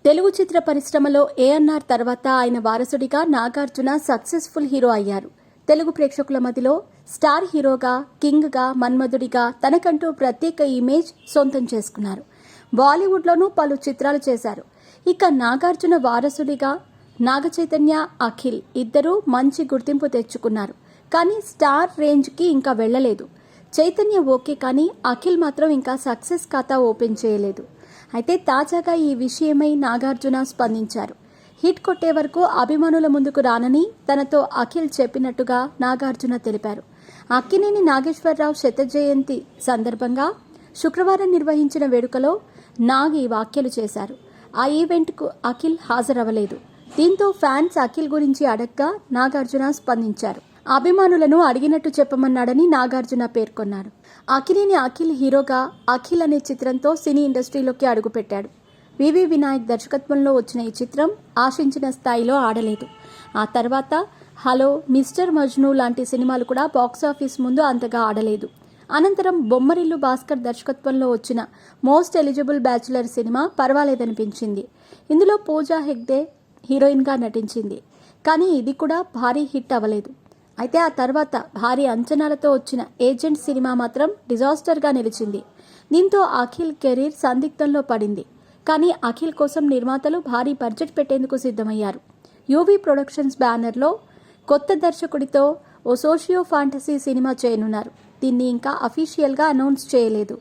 తెలుగు చిత్ర పరిశ్రమలో ఏఎన్నార్ తర్వాత ఆయన వారసుడిగా నాగార్జున సక్సెస్ఫుల్ హీరో అయ్యారు. తెలుగు ప్రేక్షకుల మధ్యలో స్టార్ హీరోగా, కింగ్గా, మన్మధుడిగా తనకంటూ ప్రత్యేక ఇమేజ్ సొంతం చేసుకున్నారు. బాలీవుడ్లోనూ పలు చిత్రాలు చేశారు. ఇక నాగార్జున వారసుడిగా నాగచైతన్య, అఖిల్ ఇద్దరూ మంచి గుర్తింపు తెచ్చుకున్నారు. కానీ స్టార్ రేంజ్కి ఇంకా వెళ్లలేదు. చైతన్య ఓకే, కానీ అఖిల్ మాత్రం ఇంకా సక్సెస్ ఖాతా ఓపెన్ చేయలేదు. అయితే తాజాగా ఈ విషయమై నాగార్జున స్పందించారు. హిట్ కొట్టే వరకు అభిమానుల ముందుకు రానని తనతో అఖిల్ చెప్పినట్టుగా నాగార్జున తెలిపారు. అక్కినేని నాగేశ్వరరావు శత జయంతి సందర్భంగా శుక్రవారం నిర్వహించిన వేడుకలో నాగ్ ఈ వ్యాఖ్యలు చేశారు. ఆ ఈవెంట్కు అఖిల్ హాజరవ్వలేదు. దీంతో ఫ్యాన్స్ అఖిల్ గురించి అడగ్గా నాగార్జున స్పందించారు. అభిమానులను అడిగినట్టు చెప్పమన్నాడని నాగార్జున పేర్కొన్నారు. అక్కినేని అఖిల్ హీరోగా అఖిల్ అనే చిత్రంతో సినీ ఇండస్ట్రీలోకి అడుగుపెట్టాడు. వివి వినాయక్ దర్శకత్వంలో వచ్చిన ఈ చిత్రం ఆశించిన స్థాయిలో ఆడలేదు. ఆ తర్వాత హలో, మిస్టర్ మజ్ను లాంటి సినిమాలు కూడా బాక్సాఫీస్ ముందు అంతగా ఆడలేదు. అనంతరం బొమ్మరిల్లు భాస్కర్ దర్శకత్వంలో వచ్చిన మోస్ట్ ఎలిజిబుల్ బ్యాచులర్ సినిమా పర్వాలేదనిపించింది. ఇందులో పూజా హెగ్డే హీరోయిన్గా నటించింది. కానీ ఇది కూడా భారీ హిట్ అవ్వలేదు. అయితే ఆ తర్వాత భారీ అంచనాలతో వచ్చిన ఏజెంట్ సినిమా మాత్రం డిజాస్టర్గా నిలిచింది. దీంతో అఖిల్ కెరీర్ సందిగ్ధంలో పడింది. కానీ అఖిల్ కోసం నిర్మాతలు భారీ బడ్జెట్ పెట్టేందుకు సిద్ధమయ్యారు. యూవీ ప్రొడక్షన్స్ బ్యానర్లో కొత్త దర్శకుడితో ఓ సోషియో ఫాంటసీ సినిమా చేయనున్నారు. దీన్ని ఇంకా అఫీషియల్గా అనౌన్స్ చేయలేదు.